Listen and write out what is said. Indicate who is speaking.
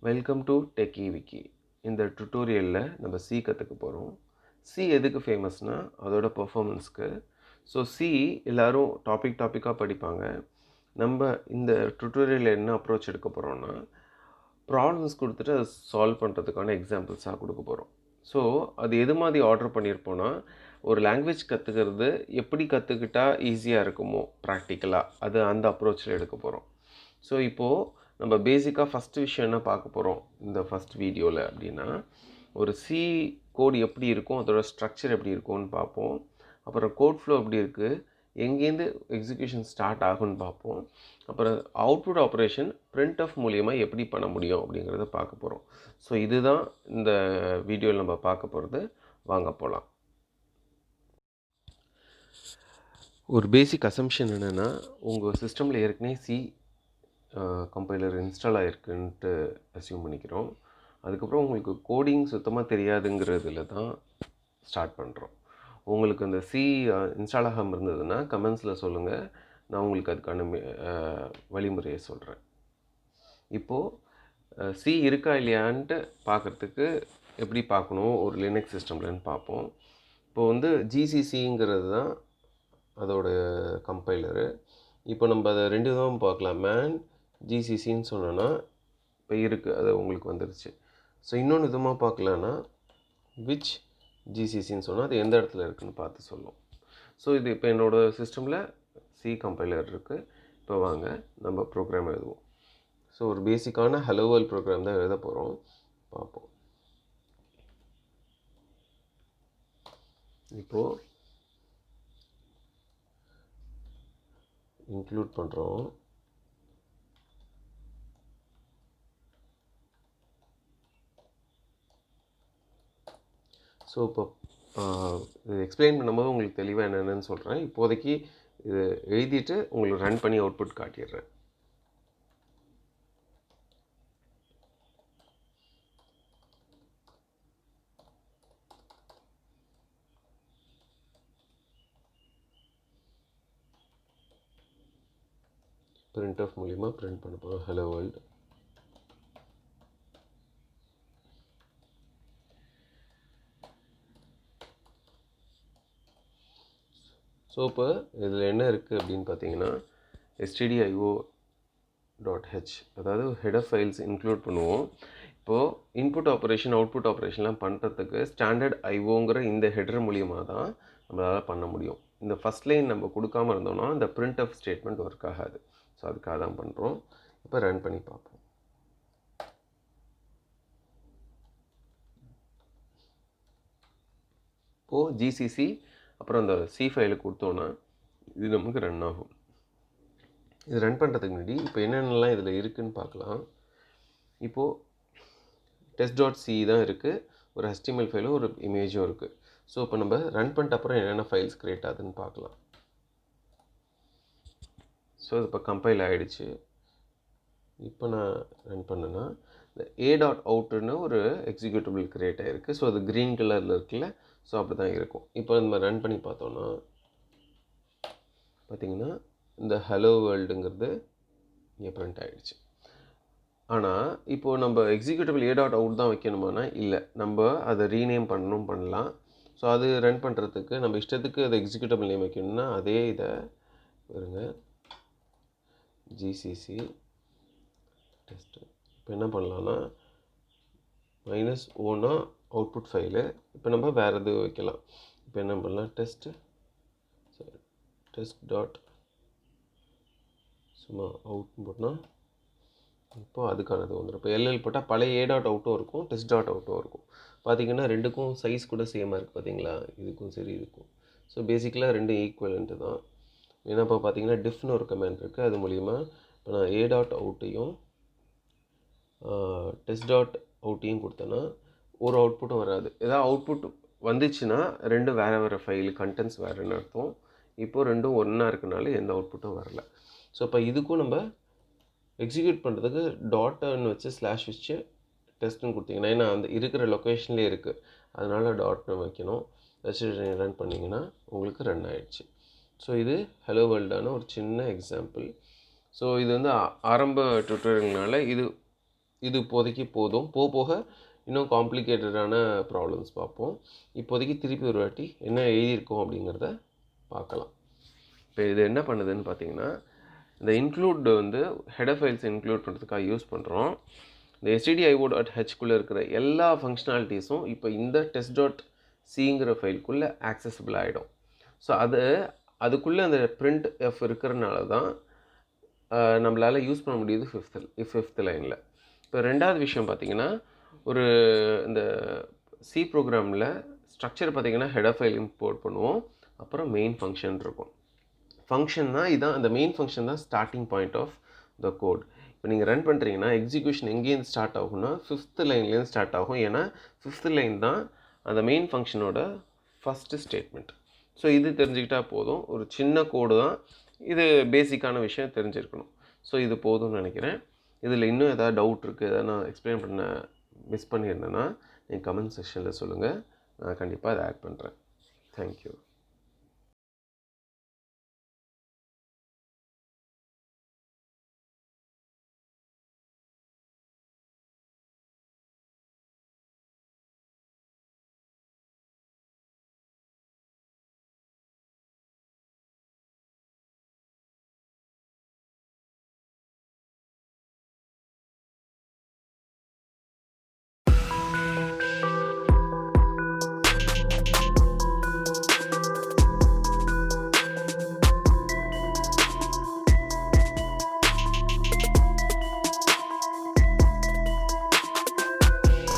Speaker 1: Welcome to techie Vicky. இந்த டுட்டோரியலில் நம்ம C கற்றுக்க போகிறோம். சி எதுக்கு ஃபேமஸ்னால் அதோட பெர்ஃபார்மன்ஸ்க்கு. ஸோ சி எல்லோரும் டாப்பிக்காக படிப்பாங்க. நம்ம இந்த டுட்டோரியலில் என்ன அப்ரோச் எடுக்க போகிறோம்னா, ப்ராப்ளம்ஸ் கொடுத்துட்டு அதை சால்வ் பண்ணுறதுக்கான எக்ஸாம்பிள்ஸாக கொடுக்க போகிறோம். ஸோ அது எது மாதிரி ஆர்டர் பண்ணியிருப்போன்னா, ஒரு லாங்குவேஜ் கற்றுக்கிறது எப்படி கற்றுக்கிட்டா ஈஸியாக இருக்குமோ ப்ராக்டிக்கலாக, அது அந்த அப்ரோச்சில் எடுக்க போகிறோம். ஸோ இப்போது நம்ம பேசிக்காக ஃபஸ்ட்டு விஷயம் என்ன பார்க்க போகிறோம் இந்த ஃபஸ்ட் வீடியோவில் அப்படின்னா, ஒரு சி கோட் எப்படி இருக்கும், அதோட ஸ்ட்ரக்சர் எப்படி இருக்கும்னு பார்ப்போம். அப்புறம் கோட் ஃப்ளோ எப்படி இருக்குது, எங்கேருந்து எக்ஸிக்யூஷன் ஸ்டார்ட் ஆகும்னு பார்ப்போம். அப்புறம் அவுட்புட் ஆப்ரேஷன் printf மூலியமாக எப்படி பண்ண முடியும் அப்படிங்கிறத பார்க்க போகிறோம். ஸோ இதுதான் இந்த வீடியோவில் நம்ம பார்க்க போகிறது. வாங்க போகலாம். ஒரு பேசிக் அசம்ஷன் என்னென்னா, உங்கள் சிஸ்டமில் ஏற்கனவே சி கம்பைலர் இன்ஸ்டால் ஆகிருக்குன்ட்டு அஸ்யூம் பண்ணிக்கிறோம். அதுக்கப்புறம் உங்களுக்கு கோடிங் சுத்தமாக தெரியாதுங்கிறதுல தான் ஸ்டார்ட் பண்ணுறோம். உங்களுக்கு அந்த சி இன்ஸ்டால் ஆகாமல் இருந்ததுன்னா கமெண்ட்ஸில் சொல்லுங்கள், நான் உங்களுக்கு அதுக்கான வழிமுறையை சொல்கிறேன். இப்போது சி இருக்கா இல்லையான்ட்டு பார்க்குறதுக்கு எப்படி பார்க்கணும் ஒரு லினக்ஸ் சிஸ்டம்லன்னு பார்ப்போம். இப்போது வந்து ஜிசிசிங்கிறது தான் அதோட கம்பைலரு. இப்போ நம்ம அதை ரெண்டு விதமாக பார்க்கலாம். மேன் ஜிசிசின்னு சொன்னோன்னா இப்போ இருக்குது, அது உங்களுக்கு வந்துருச்சு. ஸோ இன்னொன்று விதமாக பார்க்கலான்னா விச் ஜிசிசின்னு சொன்னால் அது எந்த இடத்துல இருக்குதுன்னு பார்த்து சொல்லும். ஸோ இது இப்போ என்னோடய சிஸ்டமில் சி கம்பைலர் இருக்குது. இப்போ வாங்க நம்ம ப்ரோக்ராம் எழுதுவோம். ஸோ ஒரு பேசிக்கான ஹலோ வேர்ல்ட் ப்ரோக்ராம் தான் எழுத போகிறோம், பார்ப்போம். இப்போது இன்க்ளூட் பண்ணுறோம். ஸோ இப்போ இது எக்ஸ்பிளைன் பண்ணும்போது உங்களுக்கு தெளிவாக என்னென்னு சொல்கிறேன். இப்போதைக்கு இது எழுதிட்டு உங்களுக்கு ரன் பண்ணி அவுட்புட் காட்டிடுறேன். printf மூலிமா பிரிண்ட் பண்ண போகிறோம் ஹலோ வேர்ல்டு. ஸோ இப்போ இதில் என்ன இருக்குது அப்படின்னு பார்த்தீங்கன்னா, stdio.h அதாவது ஹெடர் ஃபைல்ஸ் இன்க்ளூட் பண்ணுவோம். இப்போது இன்புட் ஆப்ரேஷன் அவுட்புட் ஆப்ரேஷன்லாம் பண்ணுறதுக்கு ஸ்டாண்டர்ட் ஐஓங்கிற இந்த ஹெடர் மூலியமாக தான் நம்மளால் பண்ண முடியும். இந்த ஃபஸ்ட் லைன் நம்ம கொடுக்காமல் இருந்தோம்னா இந்த printf ஸ்டேட்மெண்ட் ஒர்க் ஆகாது. ஸோ அதுக்காக தான் பண்ணுறோம். இப்போ ரன் பண்ணி பார்ப்போம். இப்போது ஜிசிசி அப்புறம் அந்த சி ஃபைலை கொடுத்தோன்னா இது நமக்கு ரன் ஆகும். இது ரன் பண்ணுறதுக்கு முன்னாடி இப்போ என்னென்னலாம் இதில் இருக்குதுன்னு பார்க்கலாம். இப்போது test.c தான் இருக்குது, ஒரு HTML ஃபைலும் ஒரு இமேஜும் இருக்குது. ஸோ இப்போ நம்ம ரன் பண்ணிட்ட அப்புறம் என்னென்ன ஃபைல்ஸ் க்ரியேட் ஆகுதுன்னு பார்க்கலாம். ஸோ இது இப்போ கம்பைல் ஆகிடுச்சு. இப்போ நான் ரன் பண்ணேன்னா இந்த a.outன்னு ஒரு எக்ஸிக்யூட்டிபிள் க்ரியேட் ஆகிருக்கு. ஸோ அது க்ரீன் கலரில் இருக்குல்ல, ஸோ அப்படி தான் இருக்கும். இப்போ நம்ம ரன் பண்ணி பார்த்தோன்னா பார்த்திங்கன்னா இந்த ஹலோ வேர்ல்டுங்கிறது இங்கே பிரிண்ட் ஆகிடுச்சு. ஆனால் இப்போது நம்ம எக்ஸிக்யூட்டிபிள் a.out தான் வைக்கணுமானா இல்லை, நம்ம அதை ரீநேம் பண்ணலாம். ஸோ அது ரன் பண்ணுறதுக்கு நம்ம இஷ்டத்துக்கு அதை எக்ஸிக்யூட்டிபிள் நேம் வைக்கணும்னா அதே இதை வருங்க ஜிசிசி டெஸ்ட்டு. இப்போ என்ன பண்ணலான்னா -1 அவுட்புட் ஃபைலு. இப்போ நம்ம வேறு எது வைக்கலாம். இப்போ என்ன பண்ணலாம், டெஸ்ட் டாட் சும்மா அவுட்னு போட்டால் இப்போது அதுக்கானது வந்துடும். இப்போ எல்எல் போட்டால் பழைய a.outடும் இருக்கும், test.outடும் இருக்கும். பார்த்திங்கன்னா ரெண்டுக்கும் சைஸ் கூட சேமாக இருக்குது பார்த்தீங்களா, இதுக்கும் சரி இதுக்கும். ஸோ பேசிக்கலாக ரெண்டும் ஈக்குவலண்ட்டு தான். ஏன்னா இப்போ பார்த்தீங்கன்னா டிஃப்னு ஒரு கமெண்ட் இருக்குது, அது மூலிமா இப்போ நான் a.outடையும் test.outடையும் கொடுத்தேன்னா ஒரு அவுட்புட்டும் வராது. ஏதாவது அவுட்புட் வந்துச்சுன்னா ரெண்டும் வேறு ஃபைல் கண்டென்ட்ஸ் வேறுன்னு அர்த்தம். இப்போது ரெண்டும் ஒன்றா இருக்கனால எந்த அவுட்புட்டும் வரல. ஸோ இப்போ இதுக்கும் நம்ம எக்ஸிக்யூட் பண்ணுறதுக்கு டாட்னு வச்சு ஸ்லாஷ் வச்சு டெஸ்ட்டுன்னு கொடுத்தீங்கன்னா, ஏன்னா அந்த இருக்கிற லொக்கேஷன்லேயே இருக்குது, அதனால் டாட்னு வைக்கணும். வச்சு ரன் பண்ணிங்கன்னா உங்களுக்கு ரன் ஆகிடுச்சு. ஸோ இது ஹலோ வேர்ல்டான ஒரு சின்ன எக்ஸாம்பிள். ஸோ இது வந்து ஆரம்ப டுட்டோரியல்னால இது இது இப்போதைக்கு போதும். போக இன்னும் காம்ப்ளிகேட்டடான ப்ராப்ளம்ஸ் பார்ப்போம். இப்போதைக்கு திருப்பி ஒரு வாட்டி என்ன எழுதியிருக்கோம் அப்படிங்கிறத பார்க்கலாம். இப்போ இது என்ன பண்ணுதுன்னு பார்த்தீங்கன்னா, இந்த இன்க்ளூட் வந்து ஹெடர் ஃபைல்ஸ் இன்க்ளூட் பண்ணுறதுக்காக யூஸ் பண்ணுறோம். இந்த stdio.hக்குள்ளே இருக்கிற எல்லா ஃபங்க்ஷனாலிட்டிஸும் இப்போ இந்த test.cங்கிற ஃபைலுக்குள்ளே ஆக்சஸபிள் ஆகிடும். ஸோ அதுக்குள்ளே அந்த printf இருக்கிறனால தான் நம்மளால் யூஸ் பண்ண முடியுது ஃபிஃப்த் லைனில். இப்போ ரெண்டாவது விஷயம் பார்த்தீங்கன்னா, ஒரு இந்த சி ப்ரோக்ராமில் ஸ்ட்ரக்சர் பார்த்தீங்கன்னா ஹெடர் ஃபைல் இம்போர்ட் பண்ணுவோம், அப்புறம் மெயின் ஃபங்க்ஷன் இருக்கும். ஃபங்க்ஷன்னா இதுதான், அந்த மெயின் ஃபங்க்ஷன் தான் starting point of the code. இப்போ நீங்கள் ரன் பண்ணுறீங்கன்னா எக்ஸிக்யூஷன் எங்கேருந்து ஸ்டார்ட் ஆகும்னா ஃபிஃப்த் லைன்லேருந்து ஸ்டார்ட் ஆகும். ஏன்னா ஃபிஃப்த் லைன் தான் அந்த மெயின் ஃபங்க்ஷனோட ஃபஸ்ட்டு ஸ்டேட்மெண்ட். ஸோ இது தெரிஞ்சுக்கிட்டால் போதும். ஒரு சின்ன கோடு தான் இது, பேசிக்கான விஷயம் தெரிஞ்சிருக்கணும். ஸோ இது போதும்னு நினைக்கிறேன். இதில் இன்னும் எதாவது டவுட் இருக்குது, எதாவது நான் எக்ஸ்பிளைன் பண்ண மிஸ் பண்ணியிருந்தேன்னா நீங்கள் கமெண்ட் செக்ஷனில் சொல்லுங்கள், நான் கண்டிப்பாக அதை ஆட் பண்ணுறேன். தேங்க்யூ.